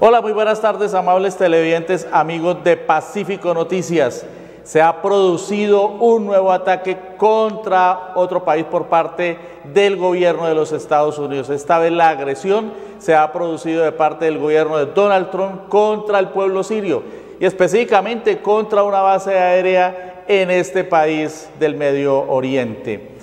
Hola, muy buenas tardes, amables televidentes, amigos de Pacífico Noticias. Se ha producido un nuevo ataque contra otro país por parte del gobierno de los Estados Unidos. Esta vez la agresión se ha producido de parte del gobierno de Donald Trump contra el pueblo sirio y específicamente contra una base aérea en este país del Medio Oriente.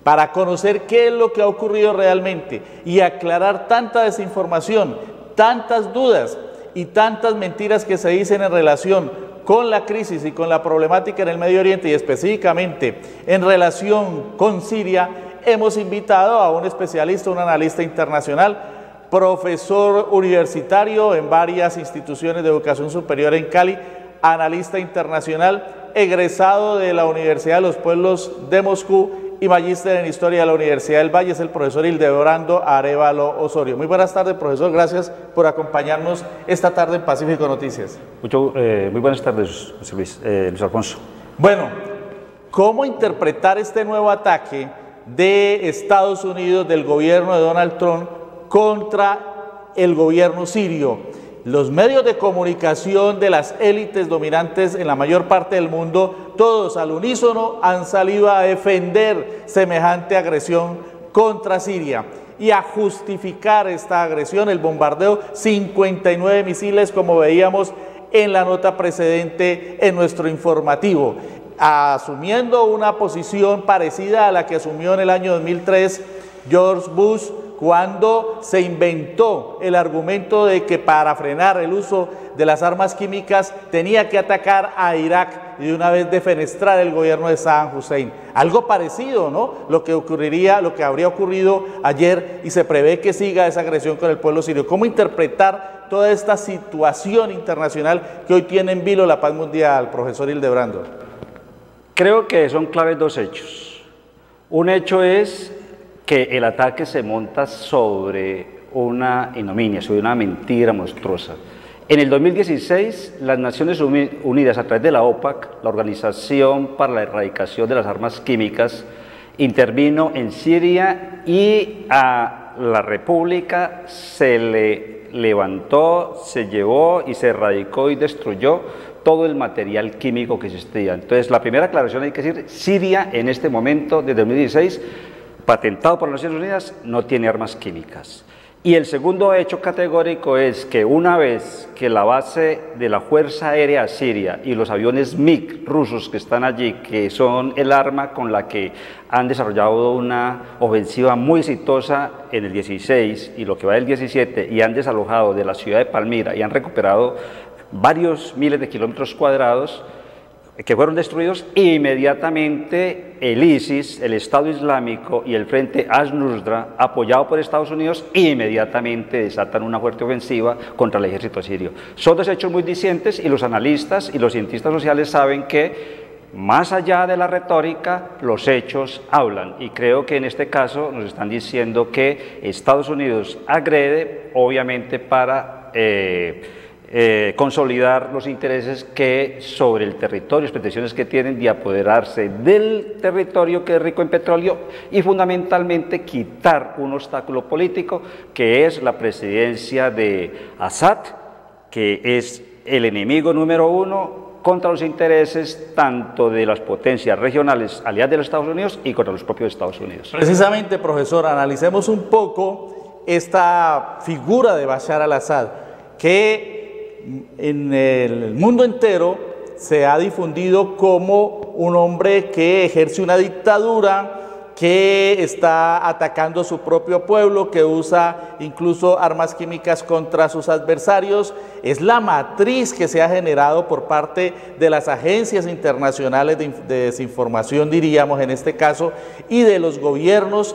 Para conocer qué es lo que ha ocurrido realmente y aclarar tanta desinformación, tantas dudas y tantas mentiras que se dicen en relación con la crisis y con la problemática en el Medio Oriente y específicamente en relación con Siria, hemos invitado a un especialista, un analista internacional, profesor universitario en varias instituciones de educación superior en Cali, analista internacional, egresado de la Universidad de los Pueblos de Moscú y magíster en Historia de la Universidad del Valle, es el profesor Hildebrando Arévalo Osorio. Muy buenas tardes, profesor, gracias por acompañarnos esta tarde en Pacífico Noticias. Muy buenas tardes, José Luis, Luis Alfonso. Bueno, ¿cómo interpretar este nuevo ataque de Estados Unidos, del gobierno de Donald Trump, contra el gobierno sirio? Los medios de comunicación de las élites dominantes en la mayor parte del mundo, todos al unísono han salido a defender semejante agresión contra Siria y a justificar esta agresión, el bombardeo, 59 misiles como veíamos en la nota precedente en nuestro informativo, asumiendo una posición parecida a la que asumió en el año 2003 George Bush, cuando se inventó el argumento de que para frenar el uso de las armas químicas tenía que atacar a Irak y de una vez defenestrar el gobierno de Saddam Hussein. Algo parecido, ¿no? Lo que habría ocurrido ayer, y se prevé que siga esa agresión con el pueblo sirio. ¿Cómo interpretar toda esta situación internacional que hoy tiene en vilo la paz mundial, profesor Hildebrando? Creo que son claves dos hechos. Un hecho es que el ataque se monta sobre una ignominia, sobre una mentira monstruosa. En el 2016, las Naciones Unidas, a través de la OPAC, la Organización para la Erradicación de las Armas Químicas, intervino en Siria y a la República se le levantó, se llevó y se erradicó y destruyó todo el material químico que existía. Entonces, la primera aclaración hay que decir, Siria en este momento, desde 2016, patentado por las Naciones Unidas, no tiene armas químicas. Y el segundo hecho categórico es que una vez que la base de la Fuerza Aérea Siria y los aviones MiG rusos que están allí, que son el arma con la que han desarrollado una ofensiva muy exitosa en el 16 y lo que va del 17, y han desalojado de la ciudad de Palmira y han recuperado varios miles de kilómetros cuadrados, que fueron destruidos, inmediatamente el ISIS, el Estado Islámico y el Frente Al-Nusra, apoyado por Estados Unidos, inmediatamente desatan una fuerte ofensiva contra el ejército sirio. Son dos hechos muy distintos y los analistas y los cientistas sociales saben que más allá de la retórica, los hechos hablan, y creo que en este caso nos están diciendo que Estados Unidos agrede, obviamente para consolidar los intereses que sobre el territorio, las pretensiones que tienen de apoderarse del territorio que es rico en petróleo y fundamentalmente quitar un obstáculo político que es la presidencia de Assad, que es el enemigo número uno contra los intereses tanto de las potencias regionales aliadas de los Estados Unidos y contra los propios Estados Unidos. Precisamente, profesor, analicemos un poco esta figura de Bashar al-Assad, que en el mundo entero se ha difundido como un hombre que ejerce una dictadura, que está atacando a su propio pueblo, que usa incluso armas químicas contra sus adversarios. Es la matriz que se ha generado por parte de las agencias internacionales de desinformación, diríamos en este caso, y de los gobiernos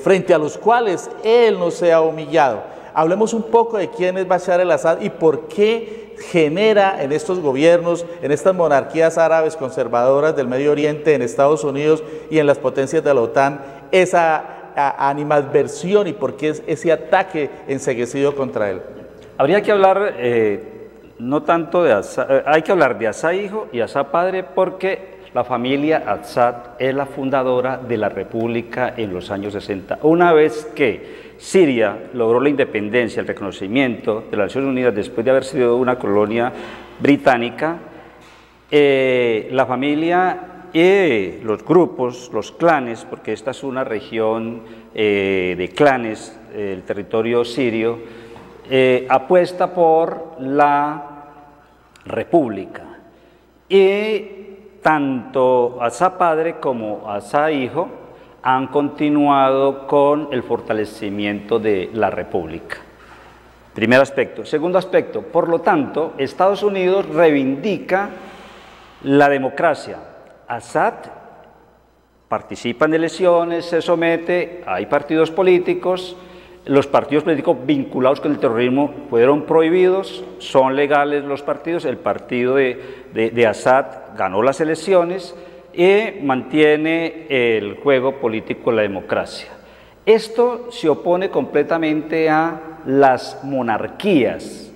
frente a los cuales él no se ha humillado. Hablemos un poco de quién es Bashar al-Assad y por qué genera en estos gobiernos, en estas monarquías árabes conservadoras del Medio Oriente, en Estados Unidos y en las potencias de la OTAN, esa animadversión y por qué es ese ataque enceguecido contra él. Habría que hablar no tanto de Assad, hay que hablar de Assad hijo y Assad padre, porque La familia Assad es la fundadora de la República en los años 60. Una vez que Siria logró la independencia, el reconocimiento de las Naciones Unidas después de haber sido una colonia británica, la familia y los grupos, los clanes, porque esta es una región de clanes, el territorio sirio, apuesta por la república. Y tanto Assad padre como Assad hijo han continuado con el fortalecimiento de la república. Primer aspecto. Segundo aspecto, por lo tanto, Estados Unidos reivindica la democracia. Assad participa en elecciones, se somete, hay partidos políticos, los partidos políticos vinculados con el terrorismo fueron prohibidos, son legales los partidos, el partido de Assad ganó las elecciones y mantiene el juego político de la democracia. Esto se opone completamente a las monarquías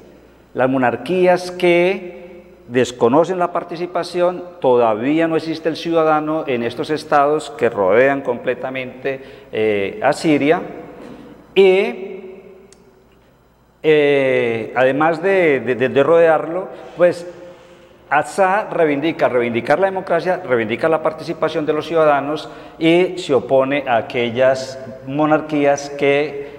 que desconocen la participación, todavía no existe el ciudadano en estos estados que rodean completamente a Siria y además de rodearlo, pues Assad reivindicar la democracia, reivindica la participación de los ciudadanos y se opone a aquellas monarquías que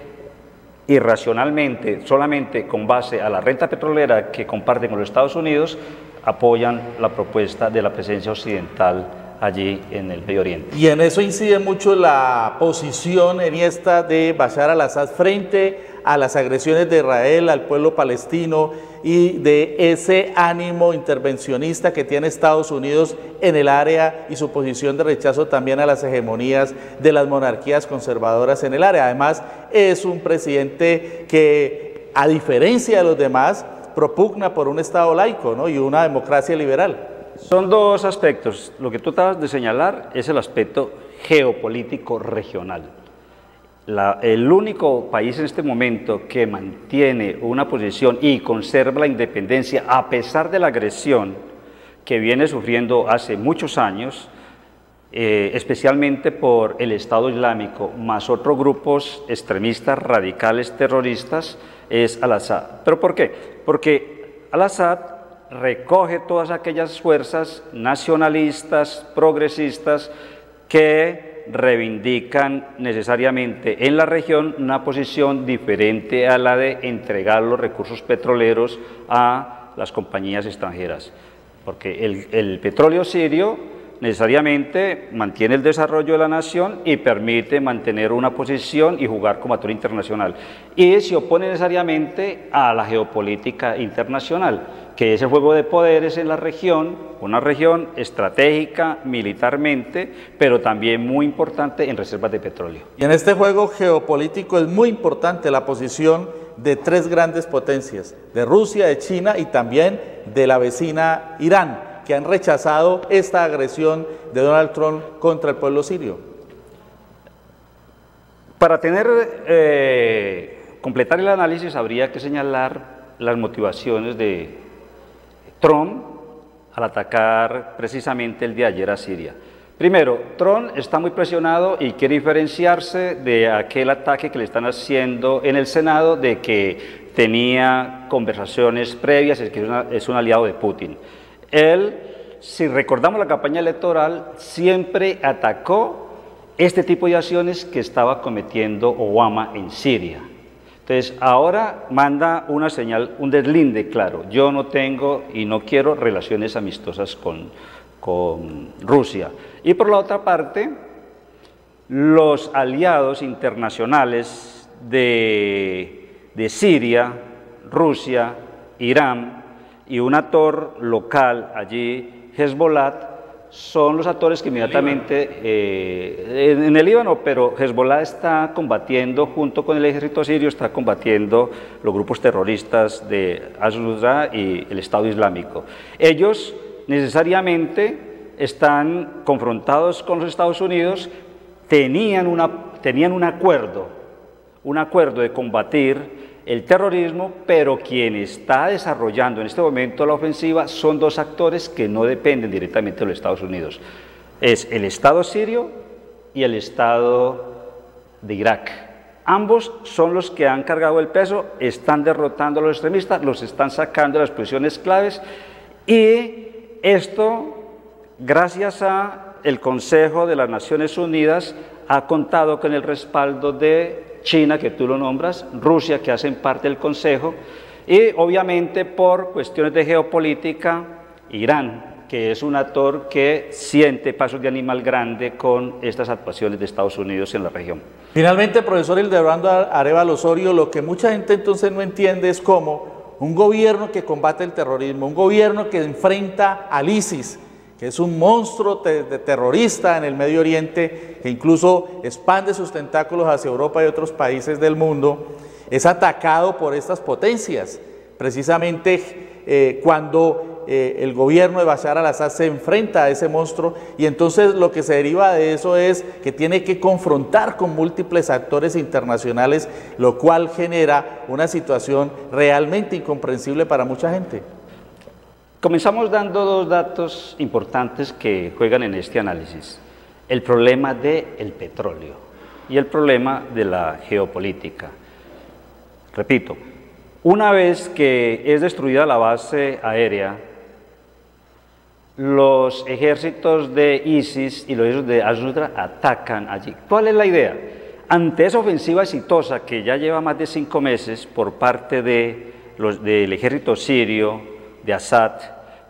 irracionalmente, solamente con base a la renta petrolera que comparten con los Estados Unidos, apoyan la propuesta de la presencia occidental allí en el Medio Oriente. Y en eso incide mucho la posición enhiesta de Bashar al-Assad frente a las agresiones de Israel al pueblo palestino y de ese ánimo intervencionista que tiene Estados Unidos en el área y su posición de rechazo también a las hegemonías de las monarquías conservadoras en el área. Además, es un presidente que, a diferencia de los demás, propugna por un Estado laico, ¿no?, y una democracia liberal. Son dos aspectos. Lo que tú acabas de señalar es el aspecto geopolítico regional. El único país en este momento que mantiene una posición y conserva la independencia a pesar de la agresión que viene sufriendo hace muchos años, especialmente por el Estado Islámico, más otros grupos extremistas, radicales, terroristas, es al-Assad. ¿Pero por qué? Porque al-Assad recoge todas aquellas fuerzas nacionalistas, progresistas, que reivindican necesariamente en la región una posición diferente a la de entregar los recursos petroleros a las compañías extranjeras, porque el petróleo sirio necesariamente mantiene el desarrollo de la nación y permite mantener una posición y jugar como actor internacional, y se opone necesariamente a la geopolítica internacional, que es el juego de poderes en la región, una región estratégica militarmente, pero también muy importante en reservas de petróleo. Y en este juego geopolítico es muy importante la posición de tres grandes potencias, de Rusia, de China y también de la vecina Irán, que han rechazado esta agresión de Donald Trump contra el pueblo sirio. Para completar el análisis habría que señalar las motivaciones de Trump al atacar precisamente el día de ayer a Siria. Primero, Trump está muy presionado y quiere diferenciarse de aquel ataque que le están haciendo en el Senado, de que tenía conversaciones previas, es que es un aliado de Putin. Él, si recordamos la campaña electoral, siempre atacó este tipo de acciones que estaba cometiendo Obama en Siria. Entonces, ahora manda una señal, un deslinde claro: yo no tengo y no quiero relaciones amistosas con Rusia. Y por la otra parte, los aliados internacionales de Siria, Rusia, Irán y un actor local allí, Hezbollah, son los actores que inmediatamente, en el Líbano, pero Hezbollah está combatiendo junto con el ejército sirio, está combatiendo los grupos terroristas de Al-Nusra y el Estado Islámico. Ellos necesariamente están confrontados con los Estados Unidos, tenían un acuerdo de combatir el terrorismo, pero quien está desarrollando en este momento la ofensiva son dos actores que no dependen directamente de los Estados Unidos. Es el Estado sirio y el Estado de Irak. Ambos son los que han cargado el peso, están derrotando a los extremistas, los están sacando de las posiciones claves, y esto, gracias al Consejo de las Naciones Unidas, ha contado con el respaldo de China, que tú lo nombras, Rusia, que hacen parte del Consejo, y obviamente por cuestiones de geopolítica, Irán, que es un actor que siente pasos de animal grande con estas actuaciones de Estados Unidos en la región. Finalmente, profesor Hildebrando Arévalo Osorio, lo que mucha gente entonces no entiende es cómo un gobierno que combate el terrorismo, un gobierno que enfrenta al ISIS, que es un monstruo terrorista en el Medio Oriente, que incluso expande sus tentáculos hacia Europa y otros países del mundo, es atacado por estas potencias. Precisamente cuando el gobierno de Bashar al-Assad se enfrenta a ese monstruo, y entonces lo que se deriva de eso es que tiene que confrontar con múltiples actores internacionales, lo cual genera una situación realmente incomprensible para mucha gente. Comenzamos dando dos datos importantes que juegan en este análisis: el problema del petróleo y el problema de la geopolítica. Repito, una vez que es destruida la base aérea, los ejércitos de ISIS y los ejércitos de al-Nusra atacan allí. ¿Cuál es la idea? Ante esa ofensiva exitosa que ya lleva más de 5 meses por parte del ejército sirio, de Assad,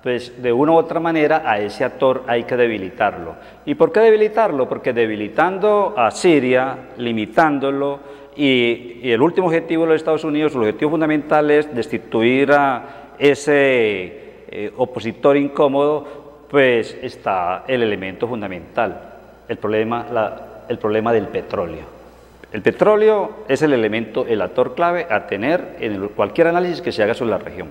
pues de una u otra manera a ese actor hay que debilitarlo. ¿Y por qué debilitarlo? Porque debilitando a Siria, limitándolo, y el último objetivo de los Estados Unidos, el objetivo fundamental es destituir a ese opositor incómodo, pues está el elemento fundamental, el problema del petróleo. El petróleo es el elemento, el actor clave a tener en cualquier análisis que se haga sobre la región.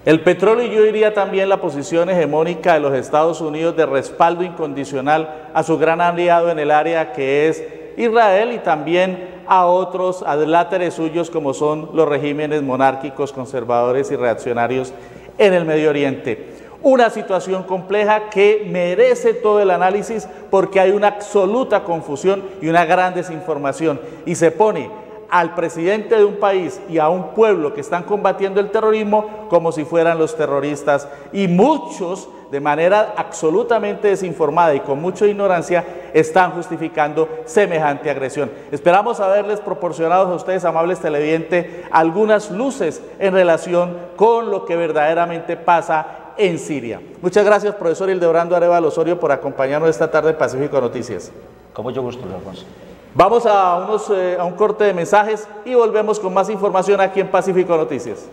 El petróleo, y yo diría también la posición hegemónica de los Estados Unidos de respaldo incondicional a su gran aliado en el área, que es Israel, y también a otros adláteres suyos como son los regímenes monárquicos, conservadores y reaccionarios en el Medio Oriente. Una situación compleja que merece todo el análisis porque hay una absoluta confusión y una gran desinformación, y se pone al presidente de un país y a un pueblo que están combatiendo el terrorismo como si fueran los terroristas, y muchos de manera absolutamente desinformada y con mucha ignorancia están justificando semejante agresión. Esperamos haberles proporcionado a ustedes, amables televidentes, algunas luces en relación con lo que verdaderamente pasa en Siria. Muchas gracias, profesor Hildebrando Arévalo Osorio, por acompañarnos esta tarde en Pacífico Noticias. Con mucho gusto, Alfonso. Vamos a un corte de mensajes y volvemos con más información aquí en Pacífico Noticias.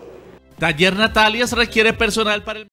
Taller Natalias requiere personal para el